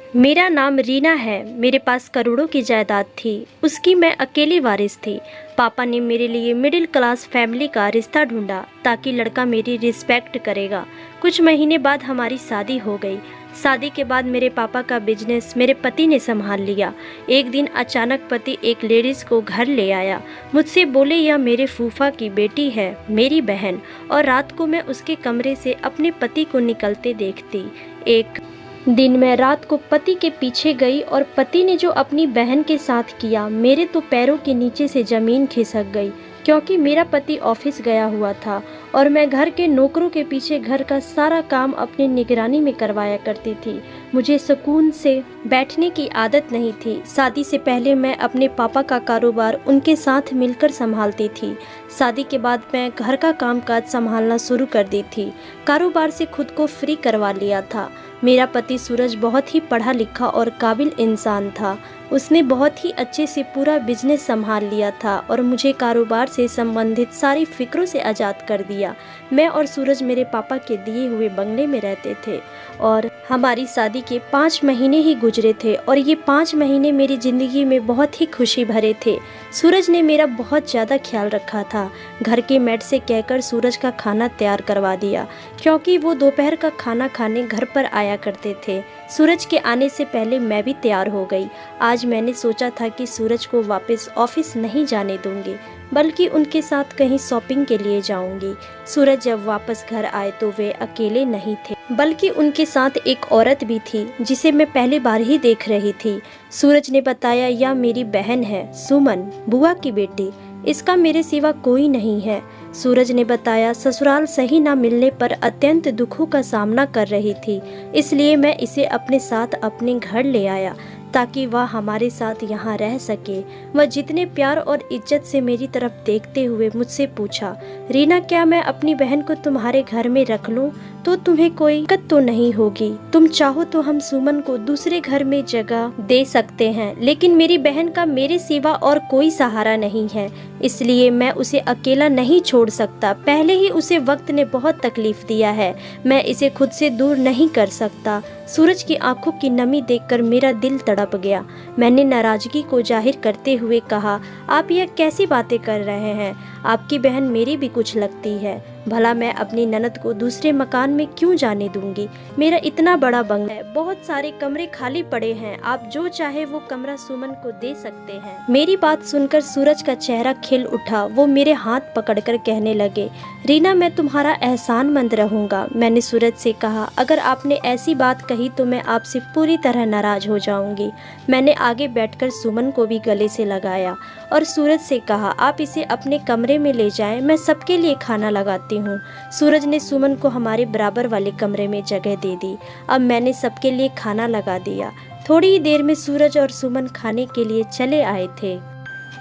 मेरा नाम रीना है। मेरे पास करोड़ों की जायदाद थी। उसकी मैं अकेली वारिस थी। पापा ने मेरे लिए मिडिल क्लास फैमिली का रिश्ता ढूंढा ताकि लड़का मेरी रिस्पेक्ट करेगा। कुछ महीने बाद हमारी शादी हो गई। शादी के बाद मेरे पापा का बिजनेस मेरे पति ने संभाल लिया। एक दिन अचानक पति एक लेडीज़ को घर ले आया। मुझसे बोले यह मेरे फूफा की बेटी है, मेरी बहन। और रात को मैं उसके कमरे से अपने पति को निकलते देखती। एक दिन मैं रात को पति के पीछे गई और पति ने जो अपनी बहन के साथ किया, मेरे तो पैरों के नीचे से ज़मीन खिसक गई, क्योंकि मेरा पति ऑफिस गया हुआ था और मैं घर के नौकरों के पीछे घर का सारा काम अपनी निगरानी में करवाया करती थी। मुझे सुकून से बैठने की आदत नहीं थी। शादी से पहले मैं अपने पापा का कारोबार उनके साथ मिलकर संभालती थी। शादी के बाद मैं घर का कामकाज संभालना शुरू कर दी थी। कारोबार से खुद को फ्री करवा लिया था। मेरा पति सूरज बहुत ही पढ़ा लिखा और काबिल इंसान था। उसने बहुत ही अच्छे से पूरा बिजनेस संभाल लिया था और मुझे कारोबार से संबंधित सारी फिक्रों से आज़ाद कर दिया। मैं और सूरज मेरे पापा के दिए हुए बंगले में रहते थे और हमारी शादी के 5 महीने ही गुजरे थे और ये 5 महीने मेरी ज़िंदगी में बहुत ही खुशी भरे थे। सूरज ने मेरा बहुत ज़्यादा ख्याल रखा था। घर के मेड से कहकर सूरज का खाना तैयार करवा दिया, क्योंकि वो दोपहर का खाना खाने घर पर आया करते थे। सूरज के आने से पहले मैं भी तैयार हो गई। आज मैंने सोचा था कि सूरज को वापस ऑफिस नहीं जाने दूंगी, बल्कि उनके साथ कहीं शॉपिंग के लिए जाऊंगी। सूरज जब वापस घर आए तो वे अकेले नहीं थे, बल्कि उनके साथ एक औरत भी थी जिसे मैं पहली बार ही देख रही थी। सूरज ने बताया, यह मेरी बहन है, सुमन, बुआ की बेटी। इसका मेरे सिवा कोई नहीं है। सूरज ने बताया, ससुराल सही ना मिलने पर अत्यंत दुखों का सामना कर रही थी, इसलिए मैं इसे अपने साथ अपने घर ले आया ताकि वह हमारे साथ यहाँ रह सके। वह जितने प्यार और इज्जत से मेरी तरफ देखते हुए मुझसे पूछा, रीना, क्या मैं अपनी बहन को तुम्हारे घर में रख लूं? तो तुम्हें कोई दिक्कत तो नहीं होगी? तुम चाहो तो हम सुमन को दूसरे घर में जगह दे सकते हैं, लेकिन मेरी बहन का मेरे सिवा और कोई सहारा नहीं है, इसलिए मैं उसे अकेला नहीं छोड़ सकता। पहले ही उसे वक्त ने बहुत तकलीफ दिया है, मैं इसे खुद से दूर नहीं कर सकता। सूरज की आंखों की नमी देखकर मेरा दिल तड़प गया। मैंने नाराजगी को जाहिर करते हुए कहा, आप यह कैसी बातें कर रहे हैं? आपकी बहन मेरी भी कुछ लगती है। भला मैं अपनी ननद को दूसरे मकान में क्यों जाने दूंगी? मेरा इतना बड़ा बंगला है, बहुत सारे कमरे खाली पड़े हैं, आप जो चाहे वो कमरा सुमन को दे सकते हैं। मेरी बात सुनकर सूरज का चेहरा खिल उठा। वो मेरे हाथ पकड़कर कहने लगे, रीना, मैं तुम्हारा एहसानमंद रहूंगा। मैंने सूरज से कहा, अगर आपने ऐसी बात कही तो मैं आपसे पूरी तरह नाराज हो जाऊंगी। मैंने आगे बैठकर सुमन को भी गले से लगाया और सूरज से कहा, आप इसे अपने कमरे में ले जाएं, मैं सबके लिए खाना लगाती हूँ। सूरज ने सुमन को हमारे बराबर वाले कमरे में जगह दे दी। अब मैंने सबके लिए खाना लगा दिया। थोड़ी ही देर में सूरज और सुमन खाने के लिए चले आए थे।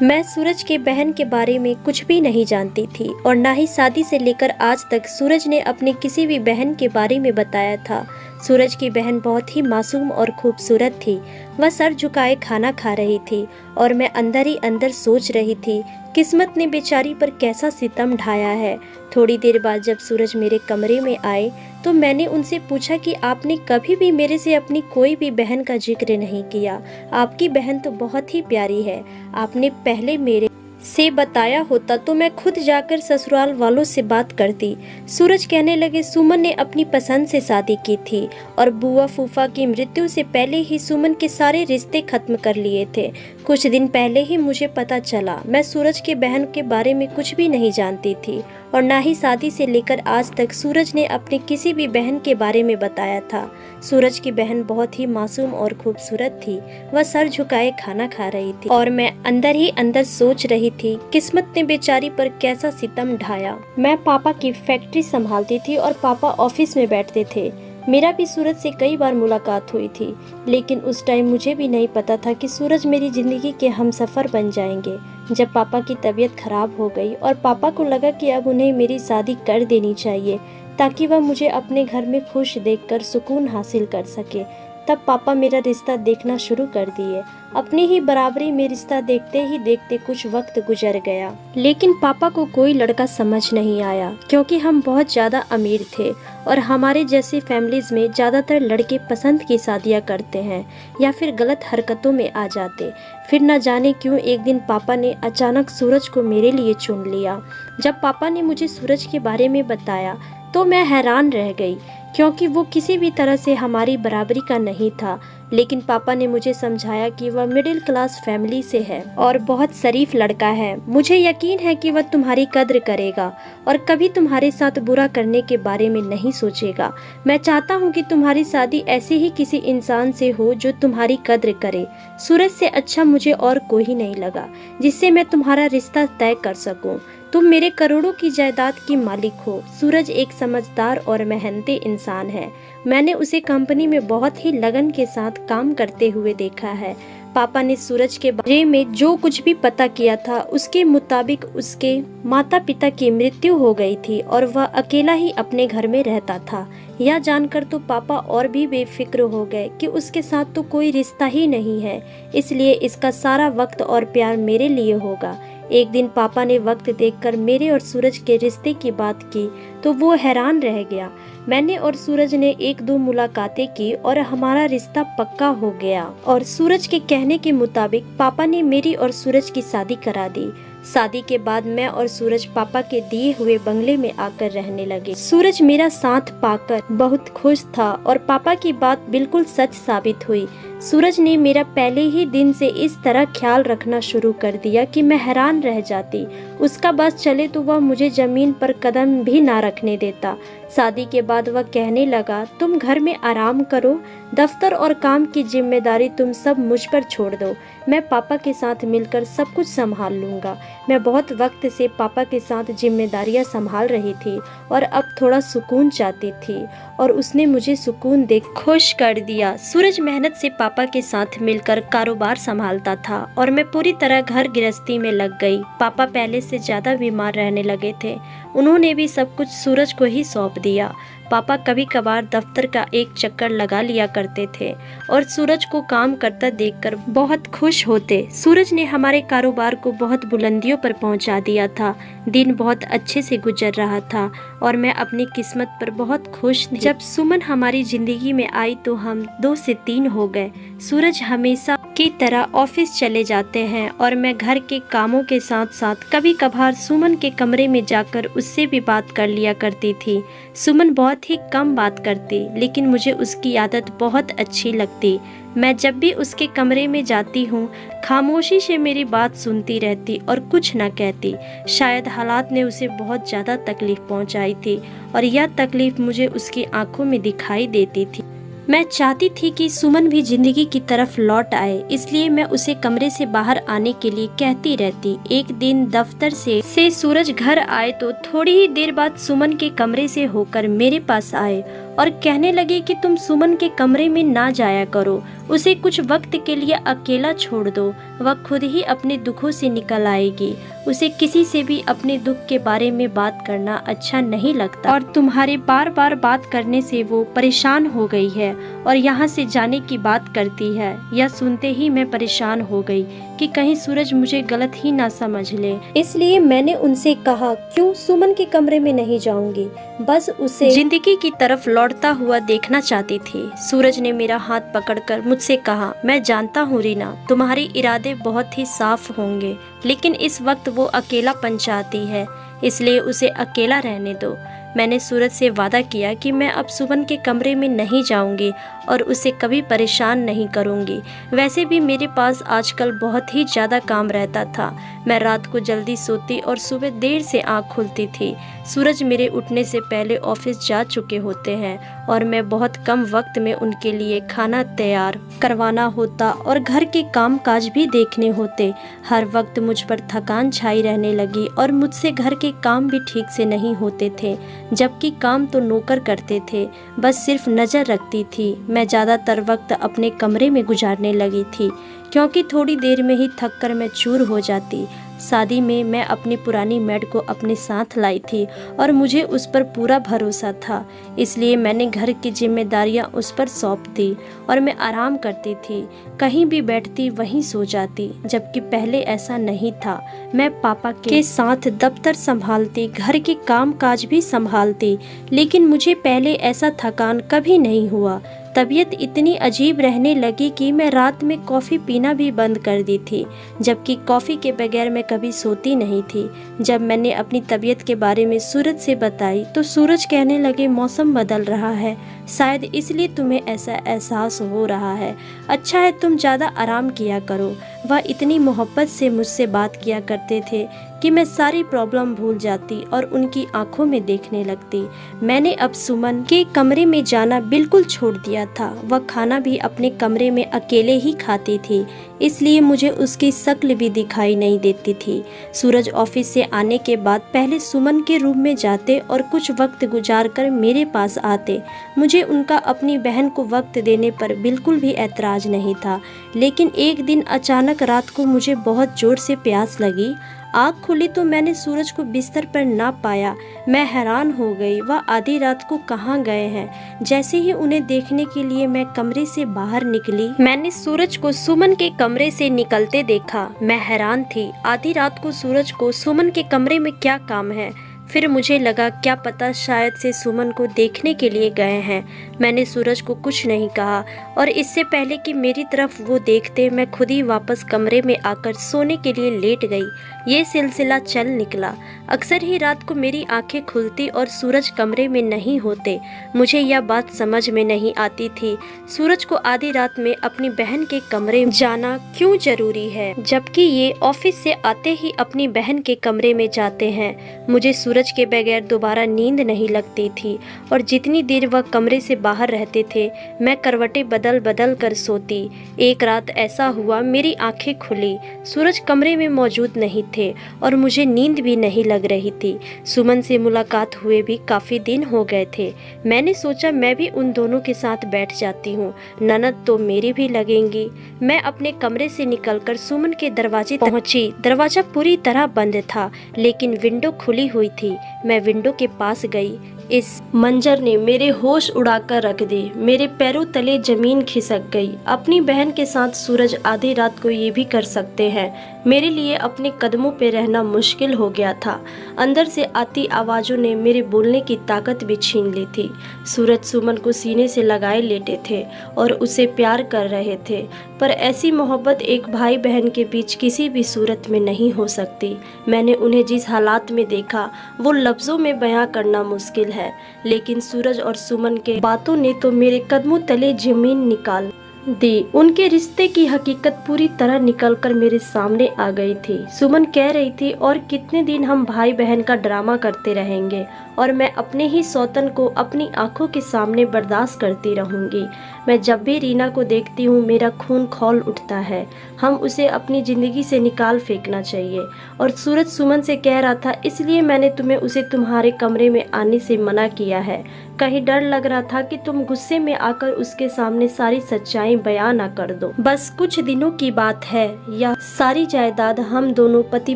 मैं सूरज के बहन के बारे में कुछ भी नहीं जानती थी और ना ही शादी से लेकर आज तक सूरज ने अपनी किसी भी बहन के बारे में बताया था। सूरज की बहन बहुत ही मासूम और खूबसूरत थी। वह सर झुकाए खाना खा रही थी और मैं अंदर ही अंदर सोच रही थी, किस्मत ने बेचारी पर कैसा सितम ढाया है। थोड़ी देर बाद जब सूरज मेरे कमरे में आए तो मैंने उनसे पूछा कि आपने कभी भी मेरे से अपनी कोई भी बहन का जिक्र नहीं किया। आपकी बहन तो बहुत ही प्यारी है। आपने पहले मेरे से बताया होता तो मैं खुद जाकर ससुराल वालों से बात करती। सूरज कहने लगे, सुमन ने अपनी पसंद से शादी की थी और बुआ फूफा की मृत्यु से पहले ही सुमन के सारे रिश्ते खत्म कर लिए थे। कुछ दिन पहले ही मुझे पता चला। मैं सूरज के बहन के बारे में कुछ भी नहीं जानती थी और ना ही शादी से लेकर आज तक सूरज ने अपनी किसी भी बहन के बारे में बताया था। सूरज की बहन बहुत ही मासूम और खूबसूरत थी। वह सर झुकाए खाना खा रही थी और मैं अंदर ही अंदर सोच रही थी, किस्मत ने बेचारी पर कैसा सितम ढाया। मैं पापा की फैक्ट्री संभालती थी और पापा ऑफिस में बैठते थे। मेरा भी सूरज से कई बार मुलाकात हुई थी, लेकिन उस टाइम मुझे भी नहीं पता था कि सूरज मेरी ज़िंदगी के हमसफ़र बन जाएंगे। जब पापा की तबीयत खराब हो गई और पापा को लगा कि अब उन्हें मेरी शादी कर देनी चाहिए ताकि वह मुझे अपने घर में खुश देखकर सुकून हासिल कर सके, तब पापा मेरा रिश्ता देखना शुरू कर दिए। अपनी ही बराबरी में रिश्ता देखते ही देखते कुछ वक्त गुजर गया, लेकिन पापा को कोई लड़का समझ नहीं आया, क्योंकि हम बहुत ज़्यादा अमीर थे और हमारे जैसी फैमिलीज में ज़्यादातर लड़के पसंद की शादियाँ करते हैं या फिर गलत हरकतों में आ जाते। फिर न जाने क्यों एक दिन पापा ने अचानक सूरज को मेरे लिए चुन लिया। जब पापा ने मुझे सूरज के बारे में बताया तो मैं हैरान रह गई, क्योंकि वो किसी भी तरह से हमारी बराबरी का नहीं था। लेकिन पापा ने मुझे समझाया कि वह मिडिल क्लास फैमिली से है और बहुत शरीफ लड़का है। मुझे यकीन है कि वह तुम्हारी कद्र करेगा और कभी तुम्हारे साथ बुरा करने के बारे में नहीं सोचेगा। मैं चाहता हूँ कि तुम्हारी शादी ऐसे ही किसी इंसान से हो जो तुम्हारी कद्र करे। सूरज से अच्छा मुझे और कोई नहीं लगा जिससे मैं तुम्हारा रिश्ता तय कर सकूं। तुम मेरे करोड़ों की जायदाद की मालिक हो। सूरज एक समझदार और मेहनती इंसान है। मैंने उसे कंपनी में बहुत ही लगन के साथ काम करते हुए देखा है। पापा ने सूरज के बारे में जो कुछ भी पता किया था उसके मुताबिक उसके माता पिता की मृत्यु हो गई थी और वह अकेला ही अपने घर में रहता था। यह जानकर तो पापा और भी बेफिक्र हो गए कि उसके साथ तो कोई रिश्ता ही नहीं है, इसलिए इसका सारा वक्त और प्यार मेरे लिए होगा। एक दिन पापा ने वक्त देखकर मेरे और सूरज के रिश्ते की बात की तो वो हैरान रह गया। मैंने और सूरज ने 1-2 मुलाकातें की और हमारा रिश्ता पक्का हो गया और सूरज के कहने के मुताबिक पापा ने मेरी और सूरज की शादी करा दी। शादी के बाद मैं और सूरज पापा के दिए हुए बंगले में आकर रहने लगे। सूरज मेरा साथ पाकर बहुत खुश था और पापा की बात बिल्कुल सच साबित हुई। सूरज ने मेरा पहले ही दिन से इस तरह ख्याल रखना शुरू कर दिया कि मैं हैरान रह जाती। उसका बस चले तो वह मुझे जमीन पर कदम भी ना रखने देता। शादी के बाद वह कहने लगा, तुम घर में आराम करो, दफ्तर और काम की जिम्मेदारी तुम सब मुझ पर छोड़ दो, मैं पापा के साथ मिलकर सब कुछ संभाल लूँगा। मैं बहुत वक्त से पापा के साथ जिम्मेदारियां संभाल रही थी और अब थोड़ा सुकून चाहती थी और उसने मुझे सुकून दे खुश कर दिया। सूरज मेहनत से पापा के साथ मिलकर कारोबार संभालता था और मैं पूरी तरह घर गृहस्थी में लग गई। पापा पहले से ज़्यादा बीमार रहने लगे थे। उन्होंने भी सब कुछ सूरज को ही सौंप दिया। पापा कभी कभार दफ्तर का एक चक्कर लगा लिया करते थे और सूरज को काम करता देखकर बहुत खुश होते। सूरज ने हमारे कारोबार को बहुत बुलंदियों पर पहुंचा दिया था। दिन बहुत अच्छे से गुजर रहा था और मैं अपनी किस्मत पर बहुत खुश थी। जब सुमन हमारी जिंदगी में आई तो हम 2 से 3 हो गए। सूरज हमेशा की तरह ऑफिस चले जाते हैं और मैं घर के कामों के साथ साथ कभी कभार सुमन के कमरे में जाकर उससे भी बात कर लिया करती थी। सुमन बहुत ही कम बात करती, लेकिन मुझे उसकी आदत बहुत अच्छी लगती। मैं जब भी उसके कमरे में जाती हूँ खामोशी से मेरी बात सुनती रहती और कुछ न कहती। शायद हालात ने उसे बहुत ज़्यादा तकलीफ पहुँचाई थी और यह तकलीफ मुझे उसकी आंखों में दिखाई देती थी। मैं चाहती थी कि सुमन भी जिंदगी की तरफ लौट आए, इसलिए मैं उसे कमरे से बाहर आने के लिए कहती रहती। एक दिन दफ्तर से सूरज घर आए तो थोड़ी ही देर बाद सुमन के कमरे से होकर मेरे पास आए और कहने लगे कि तुम सुमन के कमरे में ना जाया करो, उसे कुछ वक्त के लिए अकेला छोड़ दो, वह खुद ही अपने दुखों से निकल आएगी। उसे किसी से भी अपने दुख के बारे में बात करना अच्छा नहीं लगता और तुम्हारे बार बार बात करने से वो परेशान हो गई है और यहाँ से जाने की बात करती है। यह सुनते ही मैं परेशान हो गई कि कहीं सूरज मुझे गलत ही ना समझ ले। इसलिए मैंने उनसे कहा, क्यों सुमन के कमरे में नहीं जाऊंगी, बस उसे जिंदगी की तरफ लौटता हुआ देखना चाहती थी। सूरज ने मेरा हाथ पकड़कर मुझसे कहा, मैं जानता हूँ रीना, तुम्हारे इरादे बहुत ही साफ होंगे, लेकिन इस वक्त वो अकेलापन चाहती है, इसलिए उसे अकेला रहने दो। मैंने सूरज से वादा किया कि मैं अब सुमन के कमरे में नहीं जाऊंगी और उसे कभी परेशान नहीं करूंगी। वैसे भी मेरे पास आजकल बहुत ही ज़्यादा काम रहता था। मैं रात को जल्दी सोती और सुबह देर से आँख खुलती थी। सूरज मेरे उठने से पहले ऑफिस जा चुके होते हैं और मैं बहुत कम वक्त में उनके लिए खाना तैयार करवाना होता और घर के काम काज भी देखने होते। हर वक्त मुझ पर थकान छाई रहने लगी और मुझसे घर के काम भी ठीक से नहीं होते थे, जबकि काम तो नौकर करते थे, बस सिर्फ नज़र रखती थी। मैं ज़्यादातर वक्त अपने कमरे में गुजारने लगी थी, क्योंकि थोड़ी देर में ही थक कर मैं चूर हो जाती। शादी में मैं अपनी पुरानी मेड को अपने साथ लाई थी और मुझे उस पर पूरा भरोसा था, इसलिए मैंने घर की जिम्मेदारियां उस पर सौंप दी और मैं आराम करती थी। कहीं भी बैठती वहीं सो जाती, जबकि पहले ऐसा नहीं था। मैं पापा के साथ दफ्तर संभालती, घर के काम काज भी संभालती, लेकिन मुझे पहले ऐसा थकान कभी नहीं हुआ। तबीयत इतनी अजीब रहने लगी कि मैं रात में कॉफ़ी पीना भी बंद कर दी थी, जबकि कॉफ़ी के बगैर मैं कभी सोती नहीं थी। जब मैंने अपनी तबीयत के बारे में सूरज से बताई तो सूरज कहने लगे मौसम बदल रहा है, शायद इसलिए तुम्हें ऐसा एहसास हो रहा है। अच्छा है तुम ज़्यादा आराम किया करो। वह इतनी मोहब्बत से मुझसे बात किया करते थे कि मैं सारी प्रॉब्लम भूल जाती और उनकी आंखों में देखने लगती। मैंने अब सुमन के कमरे में जाना बिल्कुल छोड़ दिया था। वह खाना भी अपने कमरे में अकेले ही खाती थी, इसलिए मुझे उसकी शक्ल भी दिखाई नहीं देती थी। सूरज ऑफिस से आने के बाद पहले सुमन के रूम में जाते और कुछ वक्त गुजार कर मेरे पास आते। मुझे उनका अपनी बहन को वक्त देने पर बिल्कुल भी ऐतराज़ नहीं था, लेकिन एक दिन अचानक रात को मुझे बहुत ज़ोर से प्यास लगी। आँख खुली तो मैंने सूरज को बिस्तर पर ना पाया। मैं हैरान हो गई, वह आधी रात को कहाँ गए हैं। जैसे ही उन्हें देखने के लिए मैं कमरे से बाहर निकली, मैंने सूरज को सुमन के कमरे से निकलते देखा। मैं हैरान थी, आधी रात को सूरज को सुमन के कमरे में क्या काम है। फिर मुझे लगा क्या पता शायद से सुमन को देखने के लिए गए हैं। मैंने सूरज को कुछ नहीं कहा और इससे पहले कि मेरी तरफ वो देखते मैं खुद ही वापस कमरे में आकर सोने के लिए लेट गई। ये सिलसिला चल निकला। अक्सर ही रात को मेरी आंखें खुलती और सूरज कमरे में नहीं होते। मुझे यह बात समझ में नहीं आती थी, सूरज को आधी रात में अपनी बहन के कमरे में जाना क्यों जरूरी है, जबकि ये ऑफिस से आते ही अपनी बहन के कमरे में जाते हैं। मुझे सूरज के बगैर दोबारा नींद नहीं लगती थी और जितनी देर वह कमरे से बाहर रहते थे मैं करवटें बदल बदल कर सोती। एक रात ऐसा हुआ, मेरी आंखें खुली, सूरज कमरे में मौजूद नहीं थे और मुझे नींद भी नहीं लग रही थी। सुमन से मुलाकात हुए भी काफ़ी दिन हो गए थे। मैंने सोचा मैं भी उन दोनों के साथ बैठ जाती हूँ, ननद तो मेरी भी लगेंगी। मैं अपने कमरे से निकलकर सुमन के दरवाजे पहुंची। दरवाज़ा पूरी तरह बंद था, लेकिन विंडो खुली हुई थी। मैं विंडो के पास गई। इस मंजर ने मेरे होश उड़ाकर रख दिए। मेरे पैरों तले जमीन खिसक गई। अपनी बहन के साथ सूरज आधी रात को ये भी कर सकते हैं। मेरे लिए अपने कदमों पे रहना मुश्किल हो गया था। अंदर से आती आवाज़ों ने मेरे बोलने की ताकत भी छीन ली थी। सूरज सुमन को सीने से लगाए लेटे थे और उसे प्यार कर रहे थे, पर ऐसी मोहब्बत एक भाई बहन के बीच किसी भी सूरत में नहीं हो सकती। मैंने उन्हें जिस हालात में देखा वो लफ्ज़ों में बयां करना मुश्किल है, लेकिन सूरज और सुमन के बातों ने तो मेरे कदमों तले जमीन निकाल दी। उनके रिश्ते की हकीकत पूरी तरह निकलकर मेरे सामने आ गई थी। सुमन कह रही थी, और कितने दिन हम भाई बहन का ड्रामा करते रहेंगे और मैं अपने ही सौतन को अपनी आंखों के सामने बर्दाश्त करती रहूंगी। मैं जब भी रीना को देखती हूँ मेरा खून खौल उठता है। हम उसे अपनी ज़िंदगी से निकाल फेंकना चाहिए। और सूरज सुमन से कह रहा था, इसलिए मैंने तुम्हें उसे तुम्हारे कमरे में आने से मना किया है। कहीं डर लग रहा था कि तुम गुस्से में आकर उसके सामने सारी सच्चाई बयां ना कर दो। बस कुछ दिनों की बात है, यह सारी जायदाद हम दोनों पति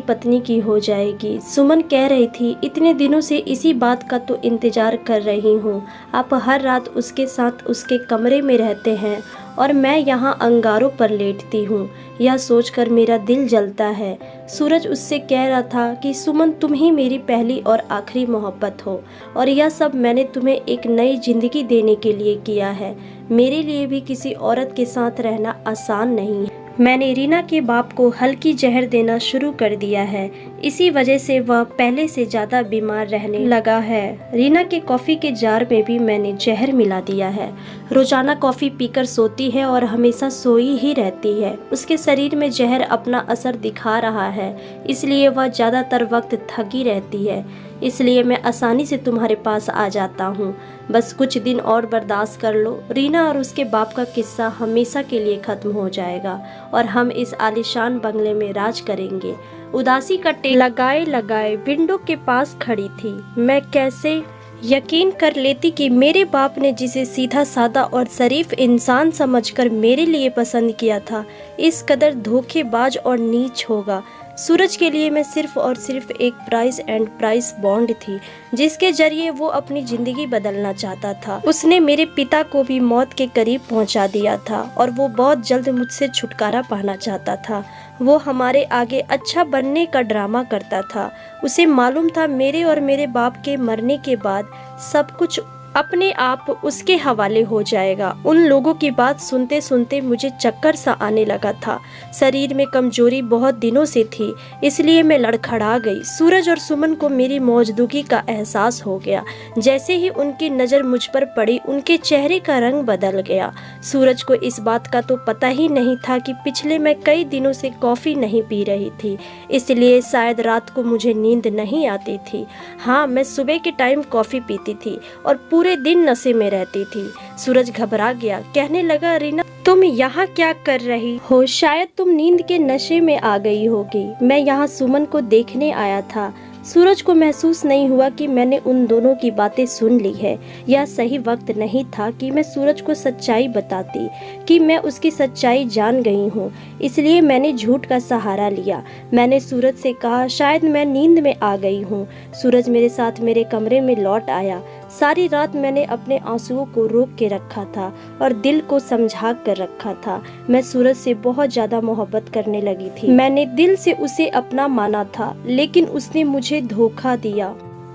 पत्नी की हो जाएगी। सुमन कह रही थी, इतने दिनों से इसी बात का तो इंतजार कर रही हूँ। आप हर रात उसके साथ उसके कमरे में रहते हैं और मैं यहाँ अंगारों पर लेटती हूँ। यह सोचकर मेरा दिल जलता है। सूरज उससे कह रहा था कि सुमन तुम ही मेरी पहली और आखिरी मोहब्बत हो और यह सब मैंने तुम्हें एक नई जिंदगी देने के लिए किया है। मेरे लिए भी किसी औरत के साथ रहना आसान नहीं है। मैंने रीना के बाप को हल्की जहर देना शुरू कर दिया है, इसी वजह से वह पहले से ज़्यादा बीमार रहने लगा है। रीना के कॉफ़ी के जार में भी मैंने जहर मिला दिया है। रोज़ाना कॉफ़ी पीकर सोती है और हमेशा सोई ही रहती है। उसके शरीर में जहर अपना असर दिखा रहा है, इसलिए वह ज़्यादातर वक्त थकी रहती है। इसलिए मैं आसानी से तुम्हारे पास आ जाता हूँ। बस कुछ दिन और बर्दाश्त कर लो। रीना और उसके बाप का किस्सा हमेशा के लिए ख़त्म हो जाएगा और हम इस आलीशान बंगले में राज करेंगे। उदासी का टेक लगाए लगाए विंडो के पास खड़ी थी। मैं कैसे यकीन कर लेती कि मेरे बाप ने जिसे सीधा साधा और शरीफ इंसान समझकर मेरे लिए पसंद किया था, इस कदर धोखेबाज और नीच होगा। सूरज के लिए मैं सिर्फ और सिर्फ एक प्राइस एंड प्राइस बॉन्ड थी, जिसके जरिए वो अपनी जिंदगी बदलना चाहता था। उसने मेरे पिता को भी मौत के करीब पहुंचा दिया था और वो बहुत जल्द मुझसे छुटकारा पाना चाहता था। वो हमारे आगे अच्छा बनने का ड्रामा करता था। उसे मालूम था मेरे और मेरे बाप के मरने के बाद सब कुछ अपने आप उसके हवाले हो जाएगा। उन लोगों की बात सुनते सुनते मुझे चक्कर सा आने लगा था। शरीर में कमजोरी बहुत दिनों से थी, इसलिए मैं लड़खड़ा गई। सूरज और सुमन को मेरी मौजूदगी का एहसास हो गया। जैसे ही उनकी नज़र मुझ पर पड़ी, उनके चेहरे का रंग बदल गया। सूरज को इस बात का तो पता ही नहीं था कि पिछले मैं कई दिनों से कॉफ़ी नहीं पी रही थी, इसलिए शायद रात को मुझे नींद नहीं आती थी। हाँ, मैं सुबह के टाइम कॉफ़ी पीती थी और पूरे दिन नशे में रहती थी। सूरज घबरा गया, कहने लगा, रीना तुम यहाँ क्या कर रही हो? शायद तुम नींद के नशे में आ गई होगी। मैं यहाँ सुमन को देखने आया था। सूरज को महसूस नहीं हुआ कि मैंने उन दोनों की बातें सुन ली है। यह सही वक्त नहीं था कि मैं सूरज को सच्चाई बताती कि मैं उसकी सच्चाई जान गई हूँ, इसलिए मैंने झूठ का सहारा लिया। मैंने सूरज से कहा, शायद मैं नींद में आ गई हूँ। सूरज मेरे साथ मेरे कमरे में लौट आया। सारी रात मैंने अपने आंसुओं को रोक के रखा था और दिल को समझा कर रखा था। मैं सूरज से बहुत ज्यादा मोहब्बत करने लगी थी। मैंने दिल से उसे अपना माना था, लेकिन उसने मुझे धोखा दिया।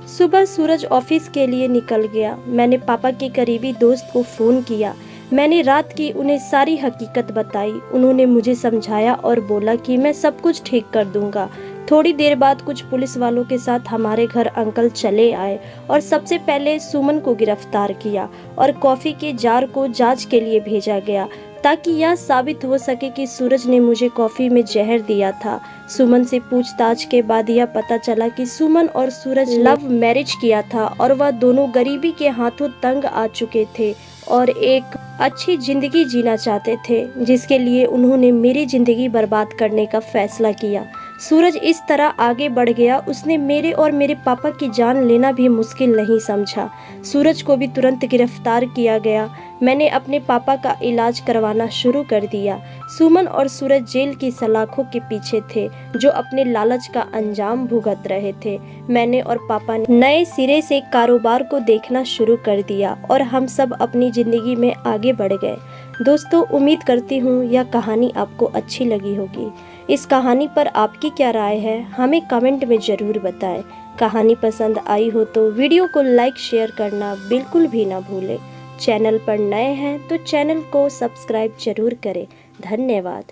सुबह सूरज ऑफिस के लिए निकल गया। मैंने पापा के करीबी दोस्त को फोन किया। मैंने रात की उन्हें सारी हकीकत बताई। उन्होंने मुझे समझाया और बोला कि मैं सब कुछ ठीक कर दूंगा। थोड़ी देर बाद कुछ पुलिस वालों के साथ हमारे घर अंकल चले आए और सबसे पहले सुमन को गिरफ्तार किया और कॉफी के जार को जांच के लिए भेजा गया, ताकि यह साबित हो सके कि सूरज ने मुझे कॉफी में जहर दिया था। सुमन से पूछताछ के बाद यह पता चला कि सुमन और सूरज लव मैरिज किया था और वह दोनों गरीबी के हाथों तंग आ चुके थे और एक अच्छी जिंदगी जीना चाहते थे, जिसके लिए उन्होंने मेरी जिंदगी बर्बाद करने का फैसला किया। सूरज इस तरह आगे बढ़ गया, उसने मेरे और मेरे पापा की जान लेना भी मुश्किल नहीं समझा। सूरज को भी तुरंत गिरफ्तार किया गया। मैंने अपने पापा का इलाज करवाना शुरू कर दिया। सुमन और सूरज जेल की सलाखों के पीछे थे, जो अपने लालच का अंजाम भुगत रहे थे। मैंने और पापा ने नए सिरे से कारोबार को देखना शुरू कर दिया और हम सब अपनी जिंदगी में आगे बढ़ गए। दोस्तों, उम्मीद करती हूँ यह कहानी आपको अच्छी लगी होगी। इस कहानी पर आपकी क्या राय है, हमें कमेंट में ज़रूर बताएं। कहानी पसंद आई हो तो वीडियो को लाइक शेयर करना बिल्कुल भी ना भूलें। चैनल पर नए हैं तो चैनल को सब्सक्राइब जरूर करें। धन्यवाद।